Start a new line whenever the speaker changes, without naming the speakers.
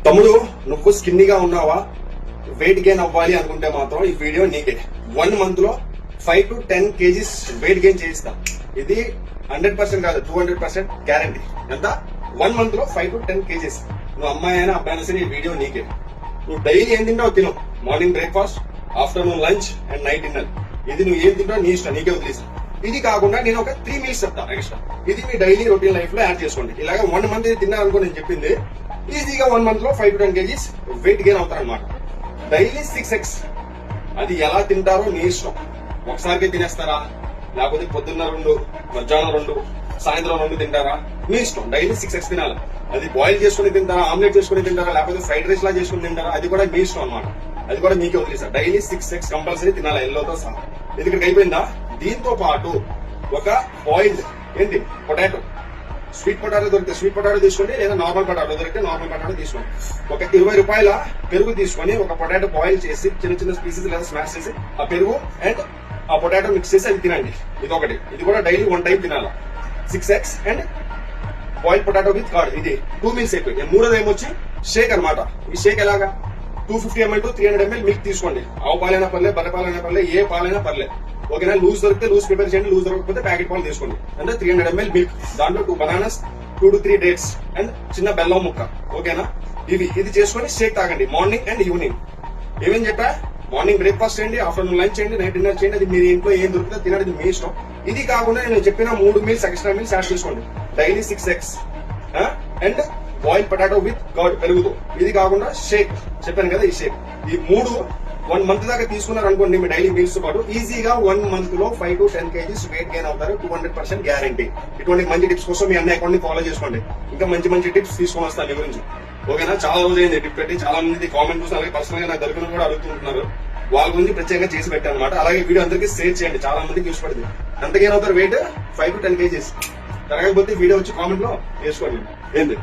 తమ్ముడు నువ్వు స్కిన్నీగా ఉన్నావా, వెయిట్ గెయిన్ అవ్వాలి అనుకుంటే మాత్రం ఈ వీడియో నీకే. 1 month లో 5 to 10 kgs వెయిట్ గెయిన్ చేయిస్తా. ఇది 100% కాదు, 200% గ్యారంటీ. ఎంత? 1 month లో 5 to 10 kgs. నువ్వు అమ్మాయి అయినా అబ్బాయి అయినా సరే ఈ వీడియో నీకే. నువ్వు డైలీ ఏం తింటావు తిను. Morning breakfast, afternoon lunch and night dinner. ఇది నువ్వు ఏం తింటావు నీ ఇష్టం, నీకే వదిలేస్తా. ఇది కాకుండా నేను ఒక 3 meals చెప్తా ఎక్స్ట్రా. ఇది మీ డైలీ రొటీన్ లైఫ్ లో యాడ్ చేసుకోండి. ఇలాగ 1 month తిన్నారనుకో నేను చెప్పింది, ఈజీగా 1 month లో 5 to 10 kgs వెయిట్ గెయిన్ అవుతారనమాట. Daily 6 eggs. అది ఎలా తింటారో నీ ఇష్టం. ఒకసారికి తినేస్తారా, లేకపోతే పొద్దున్న 2, మధ్యాహ్నం 2, సాయంత్రం 2 తింటారా, మీ ఇష్టం. డైలీ 6 eggs తినాలి. అది బాయిల్ చేసుకుని తింటారా, ఆమ్లెట్ చేసుకుని తింటారా, లేకపోతే ఫ్రైడ్ రైస్ లా చేసుకుని తింటారా, అది కూడా మీ ఇష్టం అనమాట. అది కూడా మీకే వదిలేసారు. డైలీ 6 eggs కంపల్సరీ తినాలి, ఎల్లోతో సహా. ఇది ఇక్కడికి అయిపోయిందా? దీంతో పాటు ఒక బాయిల్డ్ ఏంటి పొటాటో, స్వీట్ పొటాటో దొరికితే స్వీట్ పొటాటో తీసుకోండి, లేదా నార్మల్ పొటాటో దొరికితే నార్మల్ పొటాటో తీసుకోండి. ఒక 20 రూపాయల పెరుగు తీసుకొని ఒక పొటాటో బాయిల్ చేసి చిన్న చిన్న పీసెస్ లేదా స్మాష్ చేసి ఆ పెరుగు అండ్ ఆ పొటాటో మిక్స్ చేసి అది తినండి. ఇది ఒకటి. ఇది కూడా డైలీ 1 time తినాలా. 6 eggs and boil potato with curd. ఇది 2 meals అయిపోయి. మూడోది ఏమొచ్చి షేక్ అనమాట. ఈ షేక్ ఎలాగా? 250 ml to 300 ml మిల్క్ తీసుకోండి. ఆవు పాలైనా పర్లేదు, బర్రె పాలైనా పర్లేదు, ఏ పాలైనా పర్లేదు. ఓకేనా? లూజ్ దొరికితే లూజ్ ప్రిపేర్ చేయండి, లూజ్ దొరకకపోతే ప్యాకెట్ పాలు తీసుకోండి. అంటే 300 ml మిల్క్, దాంట్లో 2 bananas, 2 to 3 dates అండ్ చిన్న బెల్లం ముక్క. ఓకేనా? ఇది చేసుకొని షేక్ తాగండి మార్నింగ్ అండ్ ఈవినింగ్. ఏమేం చెప్పా? మార్నింగ్ బ్రేక్ఫాస్ట్ చేయండి, ఆఫ్టర్నూన్ లంచ్ చేయండి, నైట్ డిన్నర్ చేయండి. అది మీరు ఇంట్లో ఏం దొరికితే తినడం మీ ఇష్టం. ఇది కాకుండా నేను చెప్పిన 3 meals ఎక్స్ట్రా మీల్స్ యాడ్ చేసుకోండి. Daily 6 eggs and boil potato with curd పెరుగుతో. ఇది కాకుండా షేక్ చెప్పాను కదా, ఈ షేక్. ఈ 3 1 month దాకా తీసుకున్నారు అనుకోండి మీ డైలీ మీల్స్ తో పాటు, ఈజీగా 1 month లో 5 to 10 kgs వెయిట్ గెయిన్ అవుతారు. 200% గ్యారంటీ. ఇటువంటి మంచి టిప్స్ కోసం మీ అన్న అకౌంట్ ని ఫాలో చేసుకోండి. ఇంకా మంచి మంచి టిప్స్ తీసుకొని వస్తాను మీ గురించి. ఓకేనా? చాలా రోజు అయింది టిప్ పెట్టి, చాలా మంది కామెంట్ చూసి అలాగే పర్సనల్ గా నాకు దొరికిన కూడా అడుగుతుంటున్నారు. వాళ్ళ గురించి ప్రత్యేకంగా చేసి పెట్టాను అనమాట. అలాగే వీడియో అందరికీ షేర్ చేయండి, చాలా మందికి యూస్ పడుతుంది. ఎంత గెయిన్ అవుతారు వెయిట్? 5 to 10 kgs. జరగకపోతే వీడియో వచ్చి కామెంట్ లో వేసుకోండి. ఏంటి?